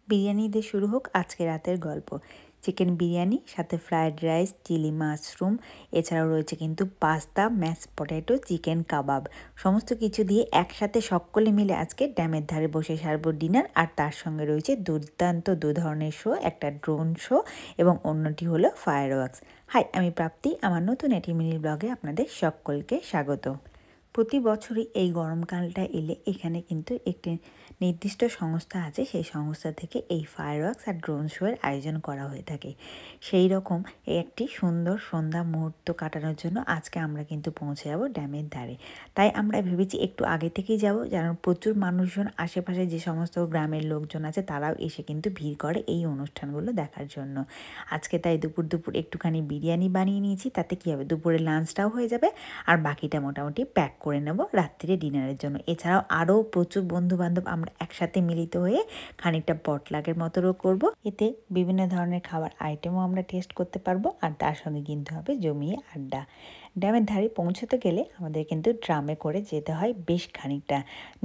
বিরিয়ানি দিয়ে শুরু হোক আজকে রাতের গল্প। চিকেন বিরিয়ানি, সাথে ফ্রায়েড রাইস, চিলি মাশরুম, এছাড়াও রয়েছে কিন্তু পাস্তা, ম্যাশ পটেটো, চিকেন কাবাব। সমস্ত কিছু দিয়ে একসাথে সকলে মিলে আজকে ড্যামের ধারে বসে সারবো ডিনার। আর তার সঙ্গে রয়েছে দুর্দান্ত দু ধরনের শো, একটা ড্রোন শো এবং অন্যটি হলো ফায়ারওয়ার্কস। হাই, আমি প্রাপ্তি। আমার নতুন একটি মিনি ব্লগে আপনাদের সকলকে স্বাগত। প্রতি বছরই এই গরমকালটা এলে এখানে কিন্তু একটি নির্দিষ্ট সংস্থা আছে, সেই সংস্থা থেকে এই ফায়ারওয়ার্কস আর ড্রোন শোয়ের আয়োজন করা হয়ে থাকে। সেই রকম একটি সুন্দর সন্ধ্যা মুহূর্ত কাটানোর জন্য আজকে আমরা কিন্তু পৌঁছে যাব ড্যামের ধারে। তাই আমরা ভেবেছি একটু আগে থেকেই যাব, যেন প্রচুর মানুষজন, আশেপাশে যে সমস্ত গ্রামের লোকজন আছে তারাও এসে কিন্তু ভিড় করে এই অনুষ্ঠানগুলো দেখার জন্য। আজকে তাই দুপুর একটুখানি বিরিয়ানি বানিয়ে নিয়েছি, তাতে কী হবে, দুপুরে লাঞ্চটাও হয়ে যাবে আর বাকিটা মোটামুটি প্যাক করে নেব রাত্রিরে ডিনারের জন্য। এছাড়াও আরও প্রচুর বন্ধুবান্ধব আমরা একসাথে মিলিত হয়ে খানিকটা পটলাগের মতোও করব। এতে বিভিন্ন ধরনের খাবার আইটেমও আমরা টেস্ট করতে পারবো আর তার সঙ্গে কিন্তু হবে জমিয়ে আড্ডা। ড্যামের ধারে পৌঁছতে গেলে আমাদের কিন্তু ট্রামে করে যেতে হয় বেশ খানিকটা,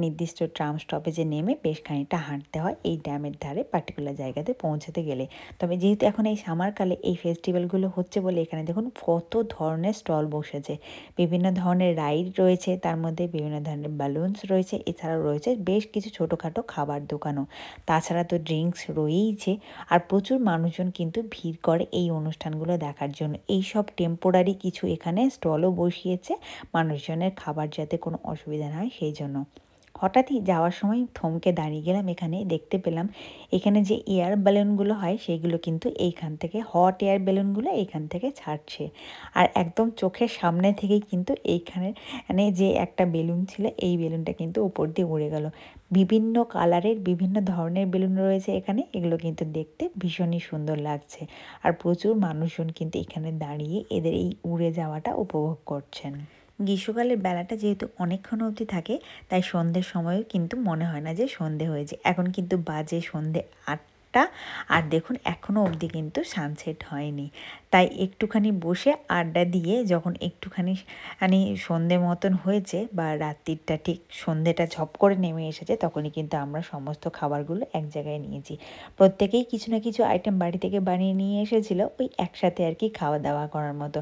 নির্দিষ্ট ট্রাম স্টপেজে নেমে বেশ খানিকটা হাঁটতে হয় এই ড্যামের ধারে পার্টিকুলার জায়গাতে পৌঁছতে গেলে। তবে যেহেতু এখন এই সামারকালে এই ফেস্টিভ্যালগুলো হচ্ছে বলে এখানে দেখুন কত ধরনের স্টল বসেছে। বিভিন্ন ধরনের রাইড রয়েছে, তার মধ্যে বিভিন্ন ধরনের বালুনস রয়েছে, এছাড়াও রয়েছে বেশ কিছু ছোটোখাটো খাবার দোকানও। তাছাড়া তো ড্রিঙ্কস রয়েইছে। আর প্রচুর মানুষজন কিন্তু ভিড় করে এই অনুষ্ঠানগুলো দেখার জন্য। এই সব টেম্পোরারি কিছু এখানে স্টলও বসিয়েছে মানুষজনের খাবার যাতে কোনো অসুবিধা না হয় সেই জন্য। হঠাৎই যাওয়ার সময় থমকে দাঁড়িয়ে গেলাম, এখানে দেখতে পেলাম এখানে যে এয়ার বেলুনগুলো হয় সেগুলো কিন্তু এইখান থেকে, হট এয়ার বেলুনগুলো এইখান থেকে ছাড়ছে। আর একদম চোখের সামনে থেকেই কিন্তু এইখানে যে একটা বেলুন ছিল, এই বেলুনটা কিন্তু উপর দিয়ে উড়ে গেল। বিভিন্ন কালারের বিভিন্ন ধরনের বেলুন রয়েছে এখানে, এগুলো কিন্তু দেখতে ভীষণই সুন্দর লাগছে। আর প্রচুর মানুষজন কিন্তু এখানে দাঁড়িয়ে এদের এই উড়ে যাওয়াটা উপভোগ করছেন। গ্রীষ্মকালের বেলাটা যেহেতু অনেকক্ষণ অবধি থাকে, তাই সন্ধ্যের সময়ও কিন্তু মনে হয় না যে সন্ধে হয়েছে। এখন কিন্তু বাজে সন্ধে 8টা, আর দেখুন এখনও অবধি কিন্তু সানসেট হয়নি। তাই একটুখানি বসে আড্ডা দিয়ে যখন একটুখানি সন্ধে মতন হয়েছে বা রাত্রিটা ঠিক সন্ধেটা ঝপ করে নেমে এসেছে, তখনই কিন্তু আমরা সমস্ত খাবারগুলো এক জায়গায় নিয়েছি। প্রত্যেকেই কিছু না কিছু আইটেম বাড়ি থেকে বানিয়ে নিয়ে এসেছিলো ওই একসাথে আর কি খাওয়া দাওয়া করার মতো।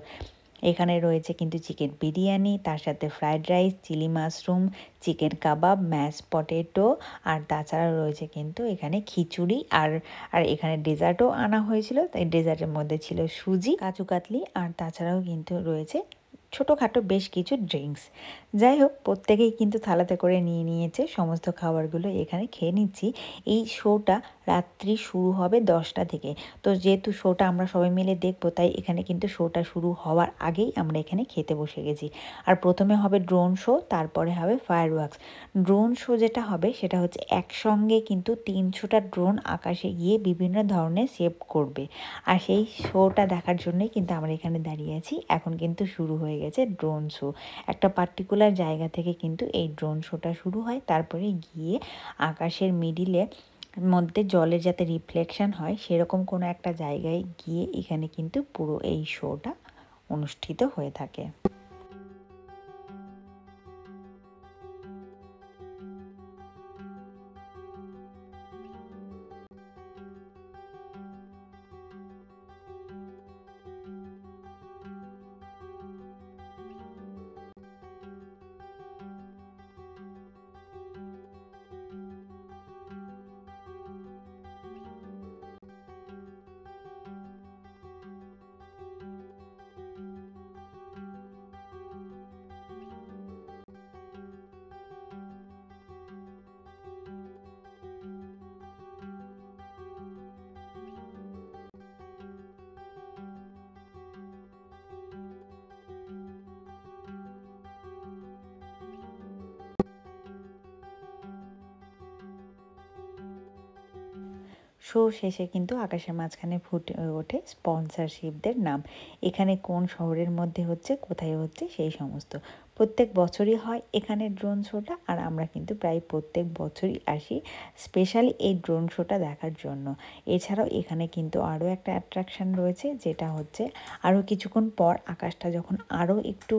এখানে রয়েছে কিন্তু চিকেন বিরিয়ানি, তার সাথে fried rice, chilli mushroom, chicken kebab, mash potato, আর তাছাড়া রয়েছে কিন্তু এখানে খিচুড়ি। আর এখানে ডেজার্টও আনা হয়েছিল, তাই ডেজার্টের মধ্যে ছিল সুজি, কাজু কাতলি, আর তাছাড়াও কিন্তু রয়েছে ছোটোখাটো বেশ কিছু ড্রিঙ্কস। যাই হোক, প্রত্যেকেই কিন্তু থালাতে করে নিয়ে নিয়েছে সমস্ত খাবারগুলো, এখানে খেয়ে নিচ্ছি। এই শোটা রাত্রি শুরু হবে 10টা থেকে। তো যেহেতু শোটা আমরা সবাই মিলে দেখবো, তাই এখানে কিন্তু শোটা শুরু হওয়ার আগেই আমরা এখানে খেতে বসে গেছি। আর প্রথমে হবে ড্রোন শো, তারপরে হবে ফায়ারওয়ার্কস। ড্রোন শো যেটা হবে সেটা হচ্ছে একসঙ্গে কিন্তু 300টা ড্রোন আকাশে গিয়ে বিভিন্ন ধরনের শেপ করবে। আর সেই শোটা দেখার জন্যই কিন্তু আমরা এখানে দাঁড়িয়ে আছি। এখন কিন্তু শুরু হয়ে গেছে ড্রোন শো। একটা পার্টিকুলার জায়গা থেকে কিন্তু এই ড্রোন শোটা শুরু হয়, তারপরে গিয়ে আকাশের মিডিলে মধ্যে জলের যাতে রিফ্লেকশন হয় সেরকম কোনো একটা জায়গায় গিয়ে এখানে কিন্তু পুরো এই শোটা অনুষ্ঠিত হয়ে থাকে। শো শেষে কিন্তু আকাশের মাঝখানে ফুটে ওঠে স্পন্সরশিপদের নাম। এখানে কোন শহরের মধ্যে হচ্ছে, কোথায় হচ্ছে সেই সমস্ত। প্রত্যেক বছরই হয় এখানে ড্রোন শোটা, আর আমরা কিন্তু প্রায় প্রত্যেক বছরই আসি স্পেশালি এই ড্রোন শোটা দেখার জন্য। এছাড়াও এখানে কিন্তু আরও একটা অ্যাট্রাকশান রয়েছে, যেটা হচ্ছে আরও কিছুক্ষণ পর আকাশটা যখন আরও একটু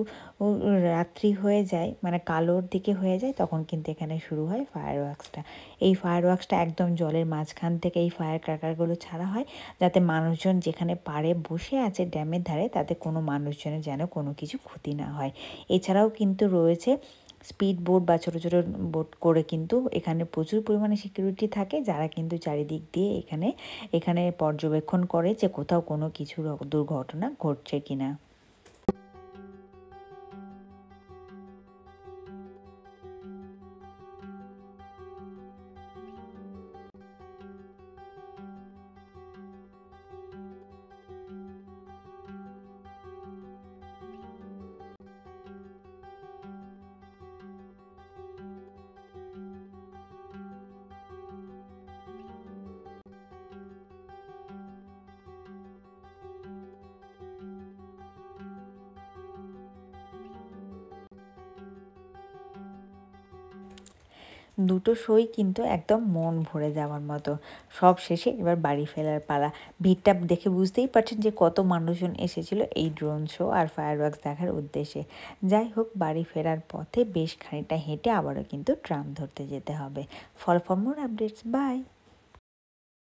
রাত্রি হয়ে যায়, মানে কালোর দিকে হয়ে যায়, তখন কিন্তু এখানে শুরু হয় ফায়ার ওয়ার্কসটা। এই ফায়ার ওয়ার্কসটা একদম জলের মাঝখান থেকে এই ফায়ার ক্র্যাকারগুলো ছাড়া হয়, যাতে মানুষজন যেখানে পাড়ে বসে আছে ড্যামের ধারে, তাতে কোনো মানুষজনের যেন কোনো কিছু ক্ষতি না হয়। এছাড়াও কিন্তু রয়েছে স্পিড বোট বা ছোটো ছোটো বোট করে কিন্তু এখানে প্রচুর পরিমাণে সিকিউরিটি থাকে, যারা কিন্তু চারিদিক দিয়ে এখানে পর্যবেক্ষণ করে যে কোথাও কোনো কিছু দুর্ঘটনা ঘটছে কিনা। দুটো শোই কিন্তু একদম মন ভরে যাওয়ার মতো। সব শেষে এবার বাড়ি ফেরার পালা। ভিড়টা দেখে বুঝতেই পারছেন যে কত মানুষজন এসেছিল এই ড্রোন শো আর ফায়ার ওয়ার্কস দেখার উদ্দেশ্যে। যাই হোক, বাড়ি ফেরার পথে বেশ খানিকটা হেঁটে আবারও কিন্তু ট্রাম ধরতে যেতে হবে। For more updates, by.